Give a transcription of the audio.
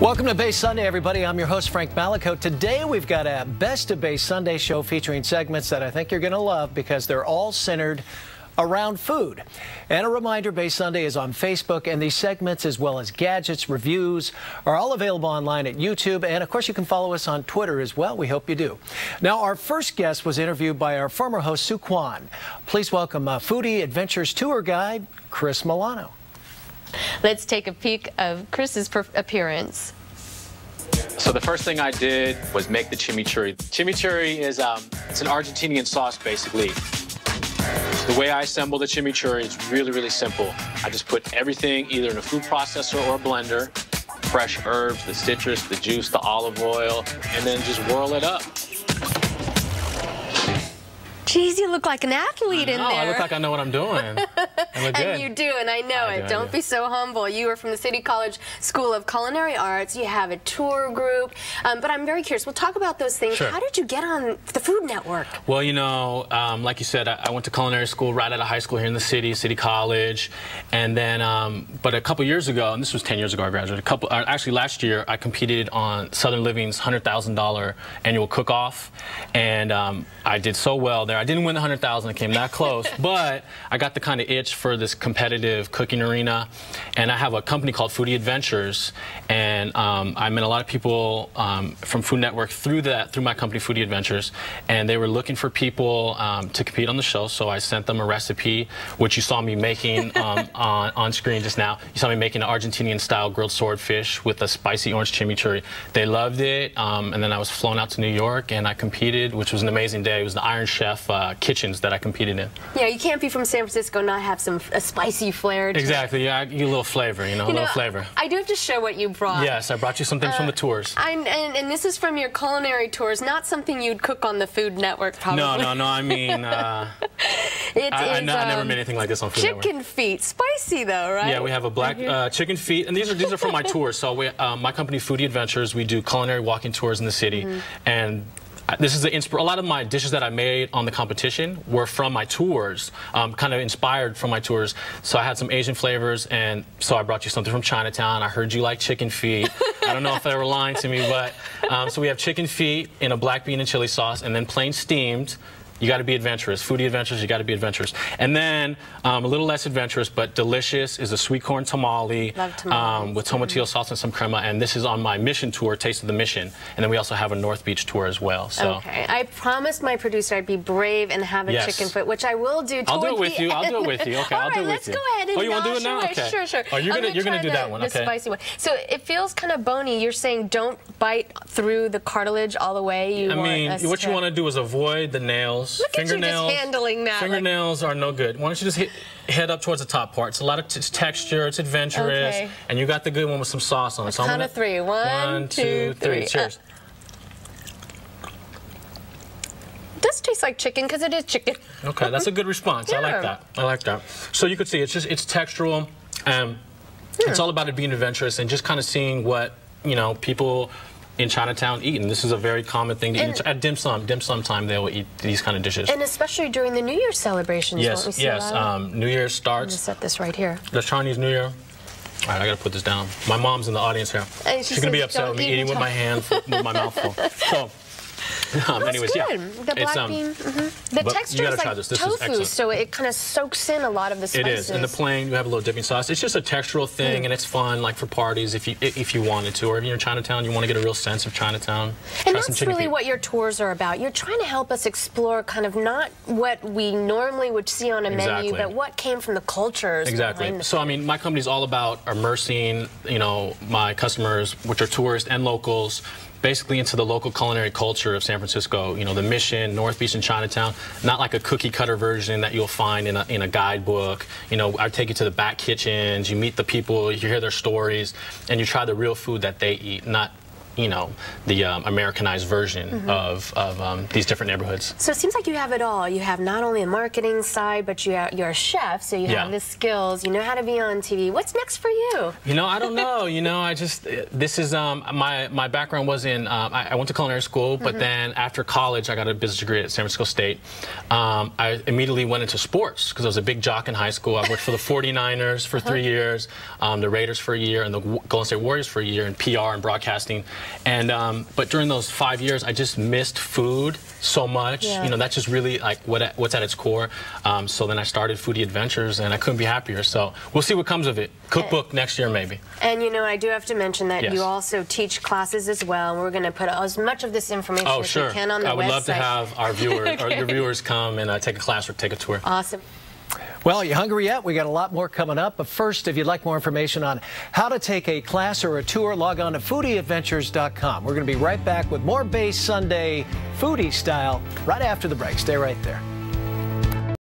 Welcome to Bay Sunday, everybody. I'm your host, Frank Mallicoat. Today, we've got a Best of Bay Sunday show featuring segments that I think you're going to love because they're all centered around food. And a reminder, Bay Sunday is on Facebook, and these segments, as well as gadgets, reviews, are all available online at YouTube. And, of course, you can follow us on Twitter as well. We hope you do. Now, our first guest was interviewed by our former host, Kwon. Please welcome Foodie Adventures tour guide, Chris Milano. Let's take a peek of Chris's appearance. So the first thing I did was make the chimichurri. Chimichurri is it's an Argentinian sauce, basically. The way I assemble the chimichurri is really simple. I just put everything either in a food processor or a blender, fresh herbs, the citrus, the juice, the olive oil, and then just whirl it up. Geez, you look like an athlete in there. I look like I know what I'm doing. I look good. And you do, and I know it. Don't be so humble. You are from the City College School of Culinary Arts. You have a tour group. But I'm very curious. We'll talk about those things. Sure. How did you get on the Food Network? Well, you know, like you said, I went to culinary school right out of high school here in the City College. And then, but a couple years ago, and this was 10 years ago I graduated, actually last year, I competed on Southern Living's $100,000 annual cook-off. And I did so well there. I didn't win the $100,000, I came that close, but I got the kind of itch for this competitive cooking arena, and I have a company called Foodie Adventures, and I met a lot of people from Food Network through my company Foodie Adventures, and they were looking for people to compete on the show, so I sent them a recipe, which you saw me making on screen just now. You saw me making an Argentinian-style grilled swordfish with a spicy orange chimichurri. They loved it, and then I was flown out to New York, and I competed, which was an amazing day. It was the Iron Chef kitchens that I competed in. Yeah, you can't be from San Francisco and not have a spicy flair. Exactly, yeah, you a little flavor, a little flavor. I do have to show what you brought. Yes, I brought you some things from the tours. And this is from your culinary tours, not something you'd cook on the Food Network, probably. No, I mean, I never made anything like this on Food Network. Chicken feet, spicy though, right? Yeah, we have a black chicken feet, and these are from my tours. So my company, Foodie Adventures, we do culinary walking tours in the city, and this is a lot of my dishes that I made on the competition were from my tours, kind of inspired from my tours. So I had some Asian flavors, and so I brought you something from Chinatown. I heard you like chicken feet. I don't know if they were lying to me, but so we have chicken feet in a black bean and chili sauce, and then plain steamed. You got to be adventurous. Foodie Adventures, you got to be adventurous. And then a little less adventurous but delicious is a sweet corn tamale with tomatillo sauce and some crema. And this is on my Mission tour, Taste of the Mission. And then we also have a North Beach tour as well. So. Okay. I promised my producer I'd be brave and have a chicken foot, which I will do. I'll do it with you. I'll do it with you. Okay, I'll do it with you. Let's go ahead and you want to do it now? Okay. Sure. Oh, you're gonna do that one. Okay. The spicy one. So it feels kind of bony. You're saying don't bite through the cartilage all the way. I mean, what you want to do is avoid the nails, fingernails. Handling that. Fingernails are no good. Why don't you just head up towards the top part? It's a lot of texture, it's adventurous, and you got the good one with some sauce on it. So count of three. One, two, three. Cheers. It does taste like chicken because it is chicken. Okay, that's a good response. Yeah. I like that. So you could see it's textural, and it's all about it being adventurous and just kind of seeing what people in Chinatown eating. This is a very common thing to eat. At dim sum time they will eat these kind of dishes. And especially during the New Year celebrations. Yes, New Year starts. I'm gonna set this right here. The Chinese New Year. All right, I gotta put this down. My mom's in the audience here. She's gonna be upset with me eating with my hand, with my mouth full. So. Anyways, good. Yeah. The black bean. The texture is like tofu, so it kind of soaks in a lot of the spices. It is. In the plain, you have a little dipping sauce. It's just a textural thing, and it's fun, like for parties, if you wanted to, or if you're in Chinatown, you want to get a real sense of Chinatown. And that's really what your tours are about. You're trying to help us explore kind of not what we normally would see on a menu, but what came from the cultures. Exactly. So I mean, my company's all about immersing, my customers, which are tourists and locals, basically into the local culinary culture of San Francisco. The Mission, North Beach, and Chinatown. Not like a cookie-cutter version that you'll find in a guidebook. I take you to the back kitchens, you meet the people, you hear their stories, and you try the real food that they eat, not you know, the Americanized version of these different neighborhoods. So it seems like you have it all. You have not only a marketing side, but you're a chef, so you have the skills. You know how to be on TV. What's next for you? You know, I don't know. You know, this is my background was in I went to culinary school, but then after college I got a business degree at San Francisco State. I immediately went into sports because I was a big jock in high school. I worked for the 49ers for 3 years, the Raiders for a year, and the Golden State Warriors for a year in PR and broadcasting. And but during those 5 years, I just missed food so much. You know, that's just really like what's at its core. So then I started Foodie Adventures, and I couldn't be happier. So we'll see what comes of it. Cookbook next year, maybe. And you know, I do have to mention that you also teach classes as well. We're going to put as much of this information as we can on the website. I would love to have our viewers, or your viewers, come and take a class or take a tour. Awesome. Well, are you hungry yet? We got a lot more coming up. But first, if you'd like more information on how to take a class or a tour, log on to foodieadventures.com. We're going to be right back with more Bay Sunday foodie style right after the break. Stay right there.